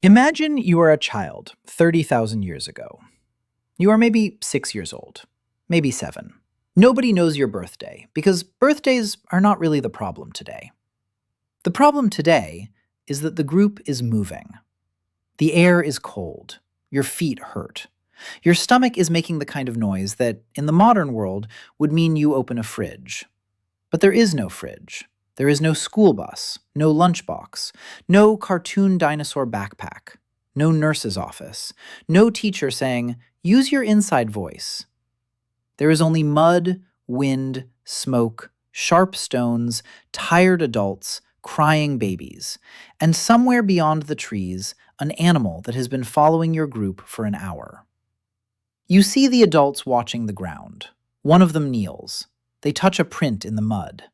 Imagine you are a child 30,000 years ago. You are maybe 6 years old, maybe 7. Nobody knows your birthday because birthdays are not really the problem today. The problem today is that the group is moving. The air is cold. Your feet hurt. Your stomach is making the kind of noise that, in the modern world, would mean you open a fridge. But there is no fridge. There is no school bus, no lunchbox, no cartoon dinosaur backpack, no nurse's office, no teacher saying, "Use your inside voice." There is only mud, wind, smoke, sharp stones, tired adults, crying babies, and somewhere beyond the trees, an animal that has been following your group for an hour. You see the adults watching the ground. One of them kneels. They touch a print in the mud.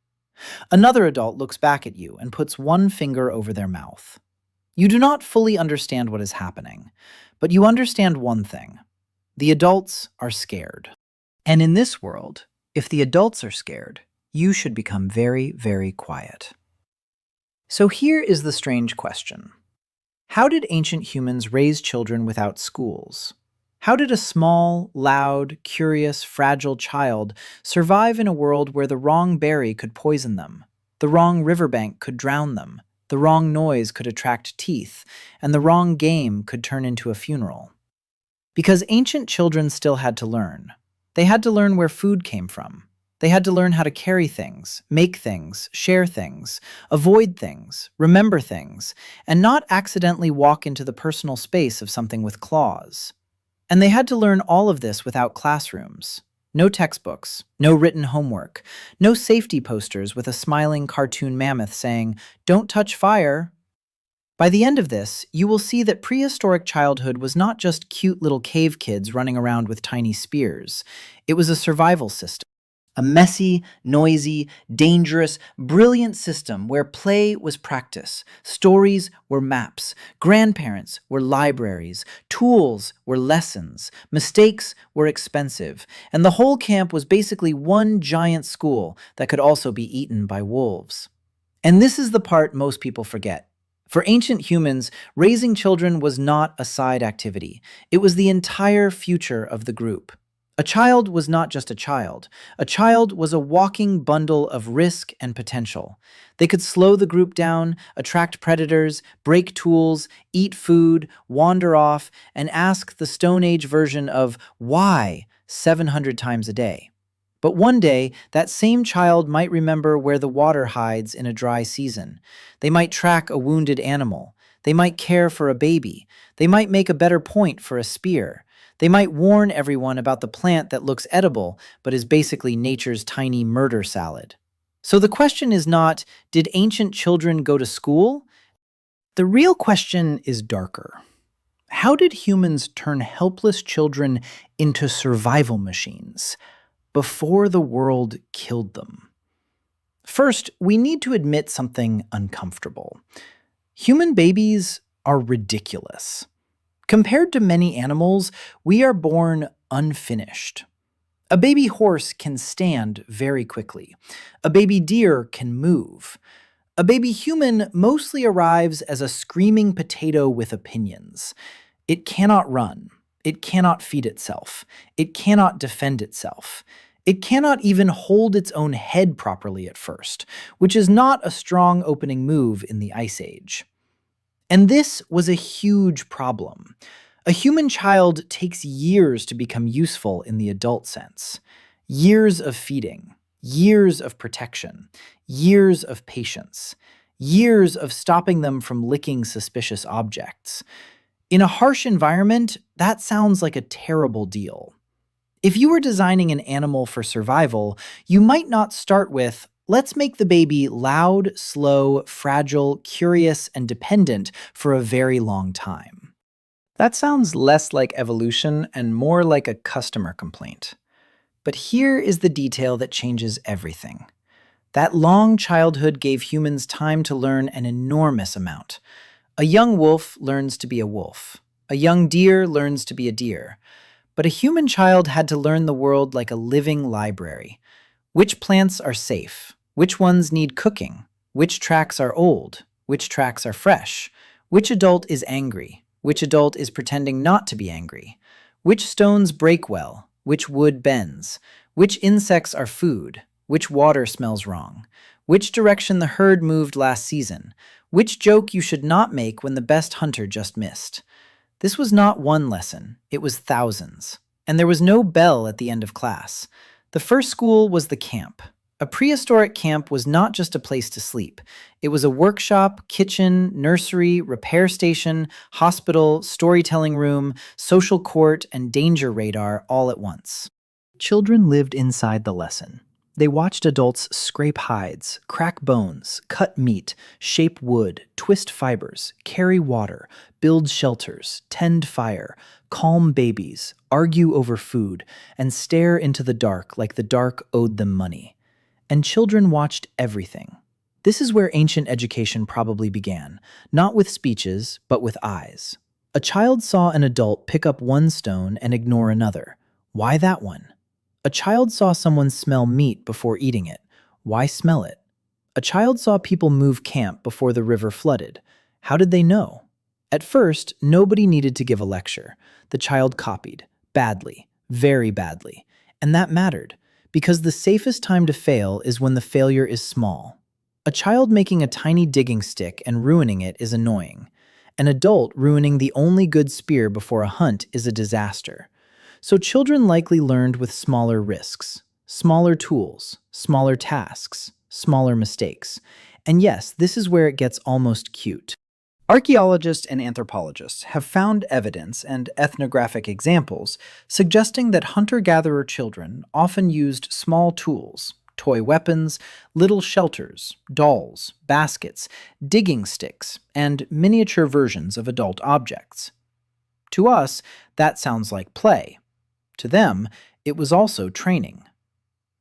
Another adult looks back at you and puts one finger over their mouth. You do not fully understand what is happening, but you understand one thing. The adults are scared. And in this world, if the adults are scared, you should become very, very quiet. So here is the strange question. How did ancient humans raise children without schools? How did a small, loud, curious, fragile child survive in a world where the wrong berry could poison them, the wrong riverbank could drown them, the wrong noise could attract teeth, and the wrong game could turn into a funeral? Because ancient children still had to learn. They had to learn where food came from. They had to learn how to carry things, make things, share things, avoid things, remember things, and not accidentally walk into the personal space of something with claws. And they had to learn all of this without classrooms. No textbooks, no written homework, no safety posters with a smiling cartoon mammoth saying, "Don't touch fire." By the end of this, you will see that prehistoric childhood was not just cute little cave kids running around with tiny spears. It was a survival system. A messy, noisy, dangerous, brilliant system where play was practice, stories were maps, grandparents were libraries, tools were lessons, mistakes were expensive, and the whole camp was basically one giant school that could also be eaten by wolves. And this is the part most people forget. For ancient humans, raising children was not a side activity. It was the entire future of the group. A child was not just a child. A child was a walking bundle of risk and potential. They could slow the group down, attract predators, break tools, eat food, wander off, and ask the Stone Age version of why 700 times a day. But one day, that same child might remember where the water hides in a dry season. They might track a wounded animal. They might care for a baby. They might make a better point for a spear. They might warn everyone about the plant that looks edible but is basically nature's tiny murder salad. So the question is not, did ancient children go to school? The real question is darker. How did humans turn helpless children into survival machines before the world killed them? First, we need to admit something uncomfortable. Human babies are ridiculous. Compared to many animals, we are born unfinished. A baby horse can stand very quickly. A baby deer can move. A baby human mostly arrives as a screaming potato with opinions. It cannot run. It cannot feed itself. It cannot defend itself. It cannot even hold its own head properly at first, which is not a strong opening move in the Ice Age. And this was a huge problem. A human child takes years to become useful in the adult sense. Years of feeding, years of protection, years of patience, years of stopping them from licking suspicious objects. In a harsh environment, that sounds like a terrible deal. If you were designing an animal for survival, you might not start with, "Let's make the baby loud, slow, fragile, curious, and dependent for a very long time." That sounds less like evolution and more like a customer complaint. But here is the detail that changes everything. That long childhood gave humans time to learn an enormous amount. A young wolf learns to be a wolf. A young deer learns to be a deer. But a human child had to learn the world like a living library. Which plants are safe? Which ones need cooking? Which tracks are old? Which tracks are fresh? Which adult is angry? Which adult is pretending not to be angry? Which stones break well? Which wood bends? Which insects are food? Which water smells wrong? Which direction the herd moved last season? Which joke you should not make when the best hunter just missed? This was not one lesson, it was thousands. And there was no bell at the end of class. The first school was the camp. A prehistoric camp was not just a place to sleep. It was a workshop, kitchen, nursery, repair station, hospital, storytelling room, social court, and danger radar all at once. Children lived inside the lesson. They watched adults scrape hides, crack bones, cut meat, shape wood, twist fibers, carry water, build shelters, tend fire, calm babies, argue over food, and stare into the dark like the dark owed them money. And children watched everything. This is where ancient education probably began, not with speeches, but with eyes. A child saw an adult pick up one stone and ignore another. Why that one? A child saw someone smell meat before eating it. Why smell it? A child saw people move camp before the river flooded. How did they know? At first, nobody needed to give a lecture. The child copied. Badly. Very badly. And that mattered, because the safest time to fail is when the failure is small. A child making a tiny digging stick and ruining it is annoying. An adult ruining the only good spear before a hunt is a disaster. So children likely learned with smaller risks, smaller tools, smaller tasks, smaller mistakes. And yes, this is where it gets almost cute. Archaeologists and anthropologists have found evidence and ethnographic examples suggesting that hunter-gatherer children often used small tools, toy weapons, little shelters, dolls, baskets, digging sticks, and miniature versions of adult objects. To us, that sounds like play. To them, it was also training.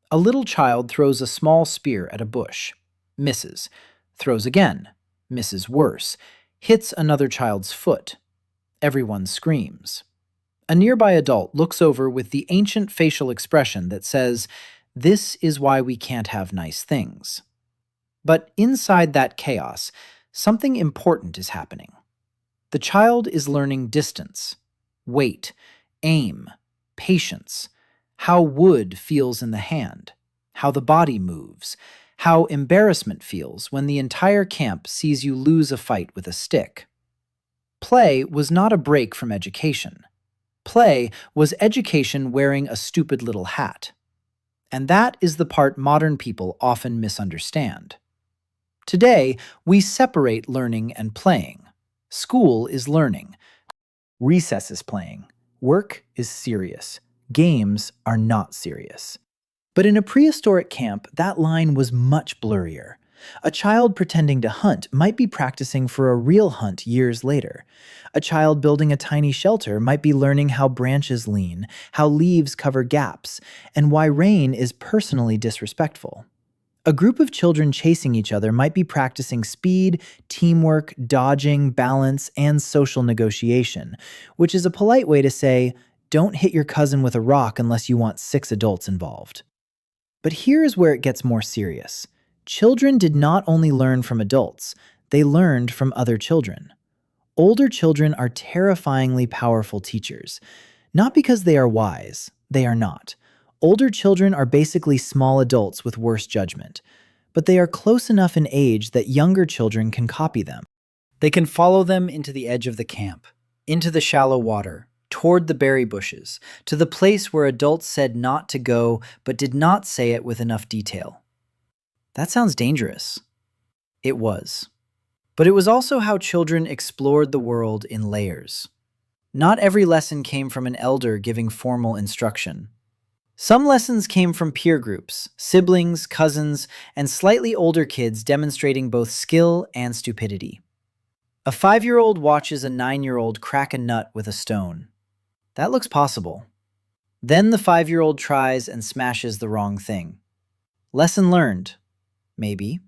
A little child throws a small spear at a bush, misses, throws again, misses worse, hits another child's foot. Everyone screams. A nearby adult looks over with the ancient facial expression that says, "This is why we can't have nice things." But inside that chaos, something important is happening. The child is learning distance, weight, aim, patience, how wood feels in the hand, how the body moves, how embarrassment feels when the entire camp sees you lose a fight with a stick. Play was not a break from education. Play was education wearing a stupid little hat. And that is the part modern people often misunderstand. Today, we separate learning and playing. School is learning. Recess is playing. Work is serious. Games are not serious. But in a prehistoric camp, that line was much blurrier. A child pretending to hunt might be practicing for a real hunt years later. A child building a tiny shelter might be learning how branches lean, how leaves cover gaps, and why rain is personally disrespectful. A group of children chasing each other might be practicing speed, teamwork, dodging, balance, and social negotiation, which is a polite way to say, don't hit your cousin with a rock unless you want 6 adults involved. But here's where it gets more serious. Children did not only learn from adults, they learned from other children. Older children are terrifyingly powerful teachers. Not because they are wise, they are not. Older children are basically small adults with worse judgment, but they are close enough in age that younger children can copy them. They can follow them into the edge of the camp, into the shallow water, toward the berry bushes, to the place where adults said not to go but did not say it with enough detail. That sounds dangerous. It was. But it was also how children explored the world in layers. Not every lesson came from an elder giving formal instruction. Some lessons came from peer groups, siblings, cousins, and slightly older kids demonstrating both skill and stupidity. A 5-year-old watches a 9-year-old crack a nut with a stone. That looks possible. Then the 5-year-old tries and smashes the wrong thing. Lesson learned. Maybe.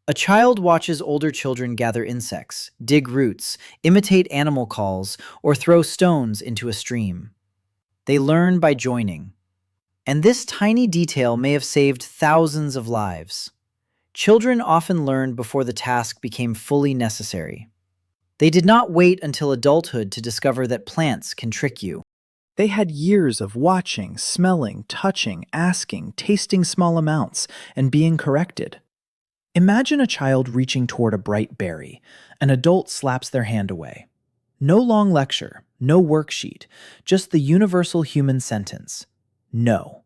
A child watches older children gather insects, dig roots, imitate animal calls, or throw stones into a stream. They learn by joining. And this tiny detail may have saved thousands of lives. Children often learned before the task became fully necessary. They did not wait until adulthood to discover that plants can trick you. They had years of watching, smelling, touching, asking, tasting small amounts, and being corrected. Imagine a child reaching toward a bright berry. An adult slaps their hand away. No long lecture, no worksheet, just the universal human sentence, no.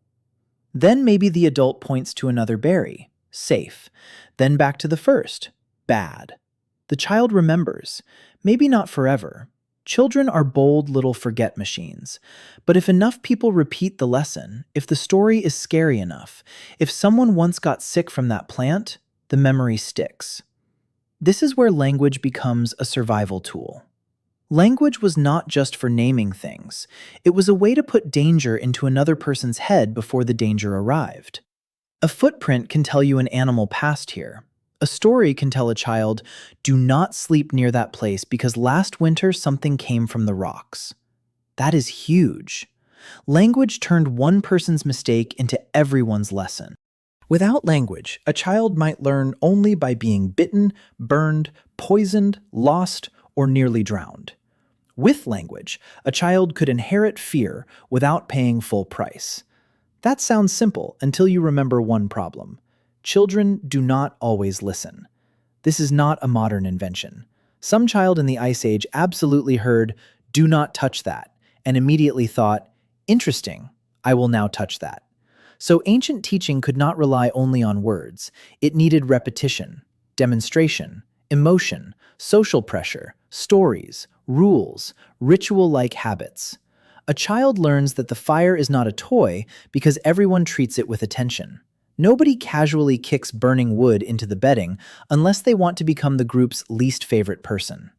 Then maybe the adult points to another berry, safe. Then back to the first, bad. The child remembers, maybe not forever. Children are bold little forget machines. But if enough people repeat the lesson, if the story is scary enough, if someone once got sick from that plant, the memory sticks. This is where language becomes a survival tool. Language was not just for naming things. It was a way to put danger into another person's head before the danger arrived. A footprint can tell you an animal passed here. A story can tell a child, do not sleep near that place because last winter something came from the rocks. That is huge. Language turned one person's mistake into everyone's lesson. Without language, a child might learn only by being bitten, burned, poisoned, lost, or nearly drowned. With language, a child could inherit fear without paying full price. That sounds simple until you remember one problem. Children do not always listen. This is not a modern invention. Some child in the Ice Age absolutely heard, "Do not touch that," and immediately thought, "Interesting, I will now touch that." So ancient teaching could not rely only on words. It needed repetition, demonstration, emotion, social pressure, stories, rules, ritual-like habits. A child learns that the fire is not a toy because everyone treats it with attention. Nobody casually kicks burning wood into the bedding unless they want to become the group's least favorite person.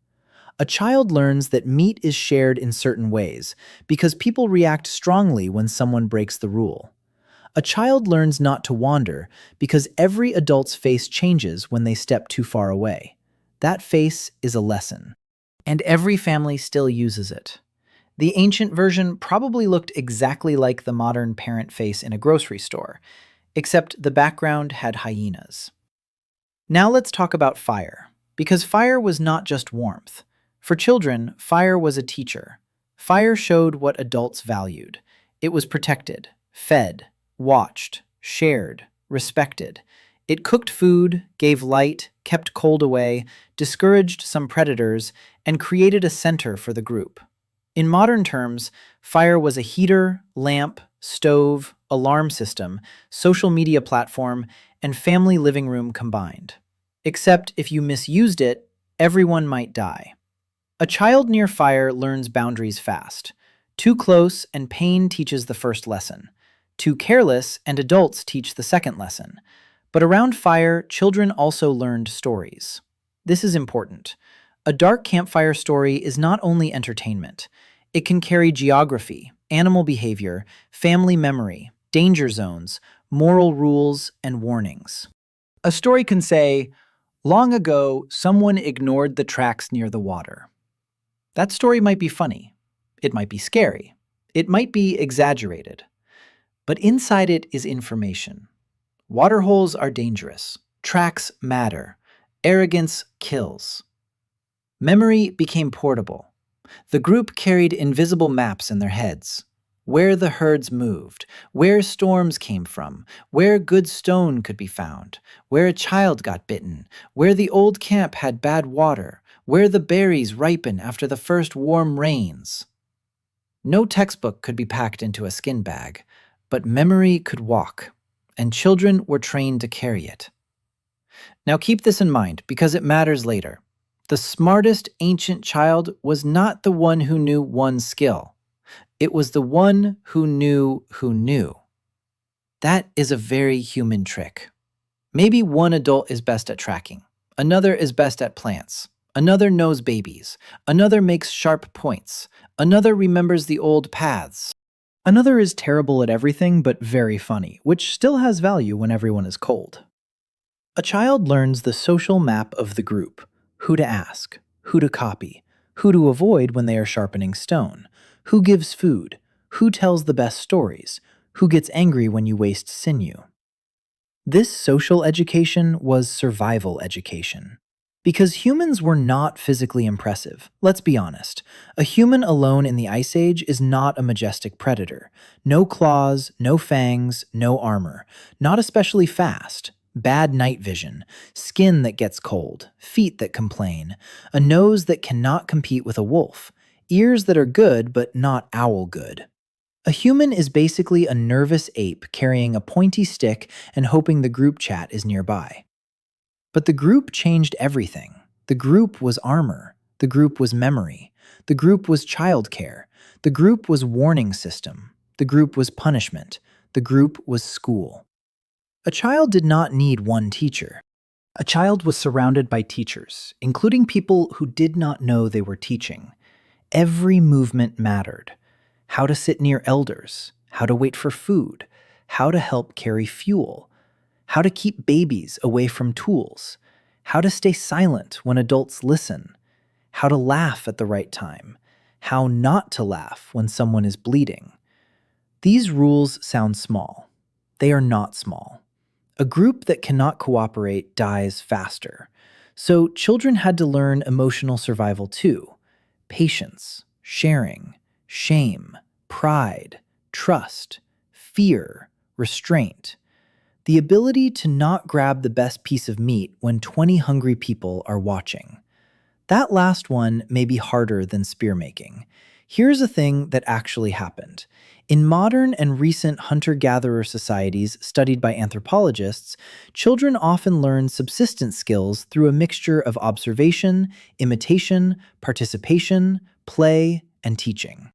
A child learns that meat is shared in certain ways because people react strongly when someone breaks the rule. A child learns not to wander because every adult's face changes when they step too far away. That face is a lesson. And every family still uses it. The ancient version probably looked exactly like the modern parent face in a grocery store, except the background had hyenas. Now let's talk about fire, because fire was not just warmth. For children, fire was a teacher. Fire showed what adults valued. It was protected, fed, watched, shared, respected. It cooked food, gave light, kept cold away, discouraged some predators, and created a center for the group. In modern terms, fire was a heater, lamp, stove, alarm system, social media platform, and family living room combined. Except if you misused it, everyone might die. A child near fire learns boundaries fast. Too close and pain teaches the first lesson. Too careless and adults teach the second lesson. But around fire, children also learned stories. This is important. A dark campfire story is not only entertainment. It can carry geography, animal behavior, family memory, danger zones, moral rules, and warnings. A story can say, "Long ago, someone ignored the tracks near the water." That story might be funny. It might be scary. It might be exaggerated. But inside it is information. Waterholes are dangerous. Tracks matter. Arrogance kills. Memory became portable. The group carried invisible maps in their heads. Where the herds moved, where storms came from, where good stone could be found, where a child got bitten, where the old camp had bad water, where the berries ripen after the first warm rains. No textbook could be packed into a skin bag, but memory could walk, and children were trained to carry it. Now keep this in mind because it matters later. The smartest ancient child was not the one who knew one skill. It was the one who knew who knew. That is a very human trick. Maybe one adult is best at tracking, another is best at plants, another knows babies, another makes sharp points, another remembers the old paths. Another is terrible at everything but very funny, which still has value when everyone is cold. A child learns the social map of the group, who to ask, who to copy, who to avoid when they are sharpening stone, who gives food, who tells the best stories, who gets angry when you waste sinew. This social education was survival education. Because humans were not physically impressive. Let's be honest. A human alone in the Ice Age is not a majestic predator. No claws, no fangs, no armor. Not especially fast. Bad night vision. Skin that gets cold. Feet that complain. A nose that cannot compete with a wolf. Ears that are good but not owl good. A human is basically a nervous ape carrying a pointy stick and hoping the group chat is nearby. But the group changed everything. The group was armor. The group was memory. The group was childcare. The group was warning system. The group was punishment. The group was school. A child did not need one teacher. A child was surrounded by teachers, including people who did not know they were teaching. Every movement mattered. How to sit near elders, how to wait for food, how to help carry fuel, how to keep babies away from tools, how to stay silent when adults listen, how to laugh at the right time, how not to laugh when someone is bleeding. These rules sound small. They are not small. A group that cannot cooperate dies faster. So children had to learn emotional survival too. Patience, sharing, shame, pride, trust, fear, restraint. The ability to not grab the best piece of meat when 20 hungry people are watching. That last one may be harder than spear making. Here's a thing that actually happened. In modern and recent hunter-gatherer societies studied by anthropologists, children often learn subsistence skills through a mixture of observation, imitation, participation, play, and teaching.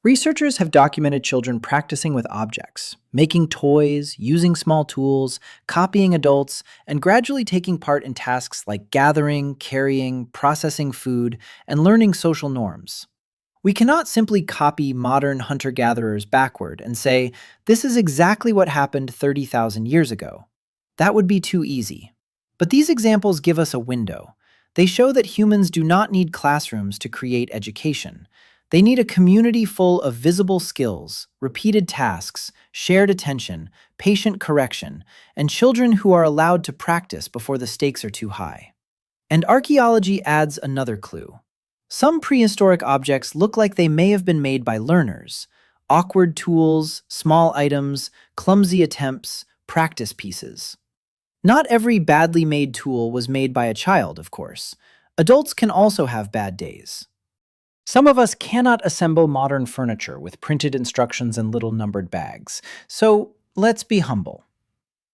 Researchers have documented children practicing with objects, making toys, using small tools, copying adults, and gradually taking part in tasks like gathering, carrying, processing food, and learning social norms. We cannot simply copy modern hunter-gatherers backward and say, this is exactly what happened 30,000 years ago. That would be too easy. But these examples give us a window. They show that humans do not need classrooms to create education. They need a community full of visible skills, repeated tasks, shared attention, patient correction, and children who are allowed to practice before the stakes are too high. And archaeology adds another clue. Some prehistoric objects look like they may have been made by learners. Awkward tools, small items, clumsy attempts, practice pieces. Not every badly made tool was made by a child, of course. Adults can also have bad days. Some of us cannot assemble modern furniture with printed instructions and little numbered bags, so let's be humble.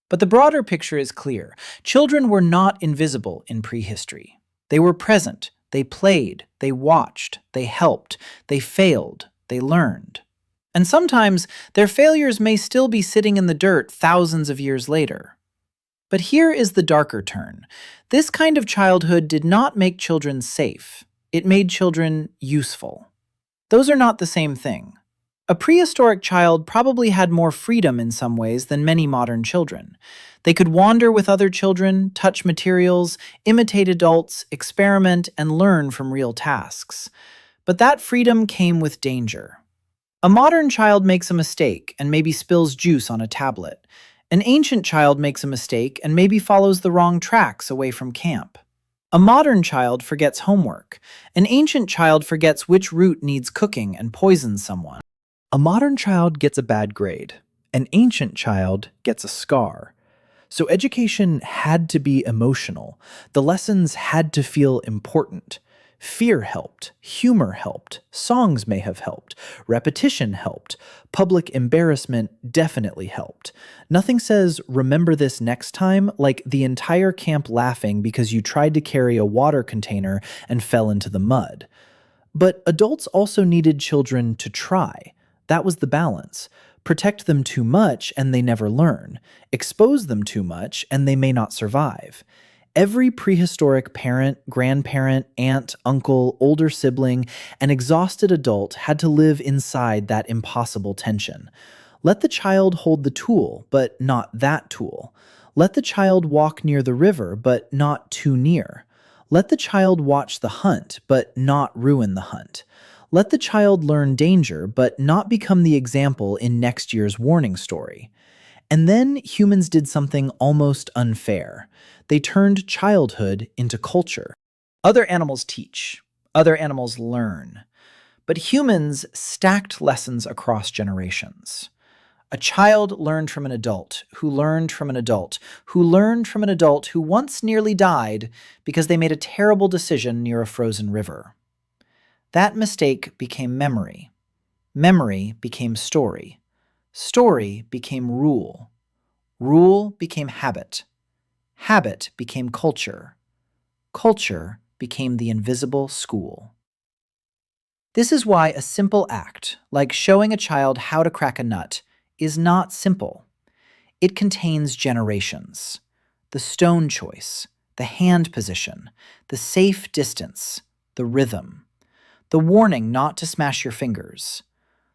But the broader picture is clear. Children were not invisible in prehistory. They were present, they played, they watched, they helped, they failed, they learned. And sometimes their failures may still be sitting in the dirt thousands of years later. But here is the darker turn. This kind of childhood did not make children safe. It made children useful. Those are not the same thing. A prehistoric child probably had more freedom in some ways than many modern children. They could wander with other children, touch materials, imitate adults, experiment, and learn from real tasks. But that freedom came with danger. A modern child makes a mistake and maybe spills juice on a tablet. An ancient child makes a mistake and maybe follows the wrong tracks away from camp. A modern child forgets homework. An ancient child forgets which root needs cooking and poisons someone. A modern child gets a bad grade. An ancient child gets a scar. So education had to be emotional. The lessons had to feel important. Fear helped. Humor helped. Songs may have helped. Repetition helped. Public embarrassment definitely helped. Nothing says, remember this next time, like the entire camp laughing because you tried to carry a water container and fell into the mud. But adults also needed children to try. That was the balance. Protect them too much and they never learn. Expose them too much and they may not survive. Every prehistoric parent, grandparent, aunt, uncle, older sibling, and exhausted adult had to live inside that impossible tension. Let the child hold the tool, but not that tool. Let the child walk near the river, but not too near. Let the child watch the hunt, but not ruin the hunt. Let the child learn danger, but not become the example in next year's warning story. And then humans did something almost unfair. They turned childhood into culture. Other animals teach, other animals learn, but humans stacked lessons across generations. A child learned from an adult, who learned from an adult, who learned from an adult who once nearly died because they made a terrible decision near a frozen river. That mistake became memory. Memory became story. Story became rule. Rule became habit. Habit became culture. Culture became the invisible school. This is why a simple act, like showing a child how to crack a nut, is not simple. It contains generations. The stone choice, the hand position, the safe distance, the rhythm, the warning not to smash your fingers,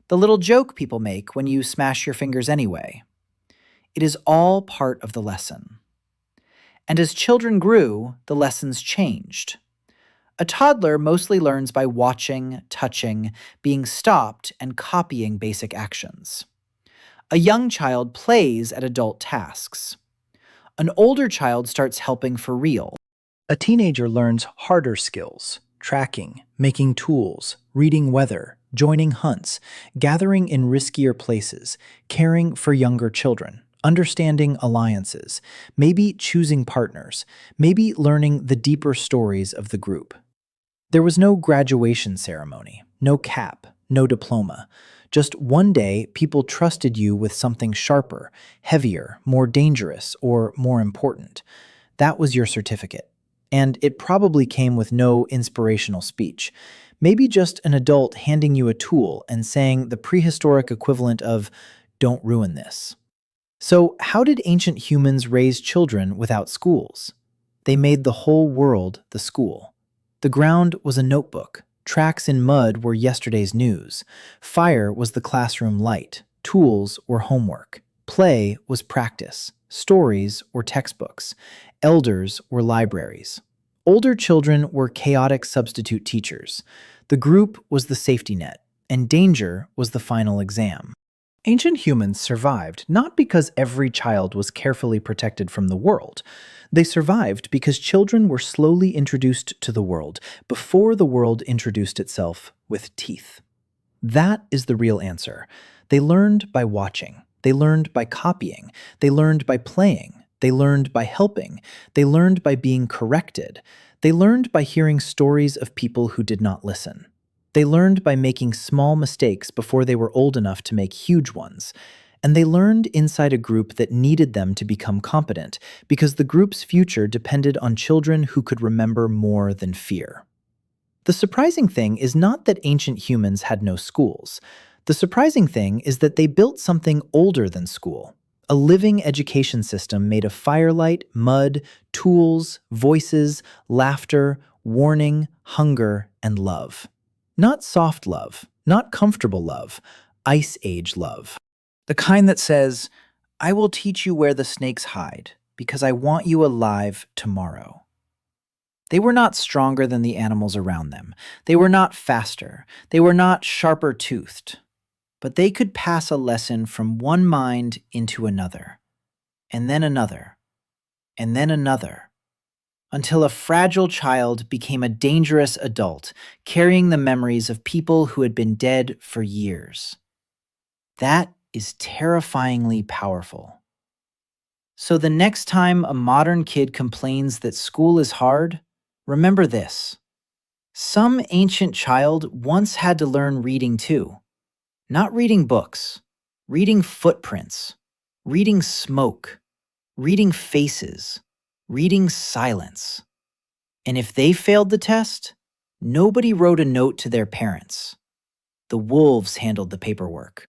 the little joke people make when you smash your fingers anyway. It is all part of the lesson. And as children grew, the lessons changed. A toddler mostly learns by watching, touching, being stopped, and copying basic actions. A young child plays at adult tasks. An older child starts helping for real. A teenager learns harder skills: tracking, making tools, reading weather, joining hunts, gathering in riskier places, caring for younger children, understanding alliances, maybe choosing partners, maybe learning the deeper stories of the group. There was no graduation ceremony, no cap, no diploma. Just one day, people trusted you with something sharper, heavier, more dangerous, or more important. That was your certificate. And it probably came with no inspirational speech. Maybe just an adult handing you a tool and saying the prehistoric equivalent of, "Don't ruin this." So, how did ancient humans raise children without schools? They made the whole world the school. The ground was a notebook. Tracks in mud were yesterday's news. Fire was the classroom light. Tools were homework. Play was practice. Stories were textbooks. Elders were libraries. Older children were chaotic substitute teachers. The group was the safety net, and danger was the final exam. Ancient humans survived not because every child was carefully protected from the world. They survived because children were slowly introduced to the world before the world introduced itself with teeth. That is the real answer. They learned by watching. They learned by copying. They learned by playing. They learned by helping. They learned by being corrected. They learned by hearing stories of people who did not listen. They learned by making small mistakes before they were old enough to make huge ones. And they learned inside a group that needed them to become competent because the group's future depended on children who could remember more than fear. The surprising thing is not that ancient humans had no schools. The surprising thing is that they built something older than school, a living education system made of firelight, mud, tools, voices, laughter, warning, hunger, and love. Not soft love, not comfortable love, Ice Age love. The kind that says, "I will teach you where the snakes hide, because I want you alive tomorrow." They were not stronger than the animals around them. They were not faster. They were not sharper toothed. But they could pass a lesson from one mind into another, and then another, and then another, until a fragile child became a dangerous adult, carrying the memories of people who had been dead for years. That is terrifyingly powerful. So the next time a modern kid complains that school is hard, remember this. Some ancient child once had to learn reading too. Not reading books, reading footprints, reading smoke, reading faces, reading silence. And if they failed the test, nobody wrote a note to their parents. The wolves handled the paperwork.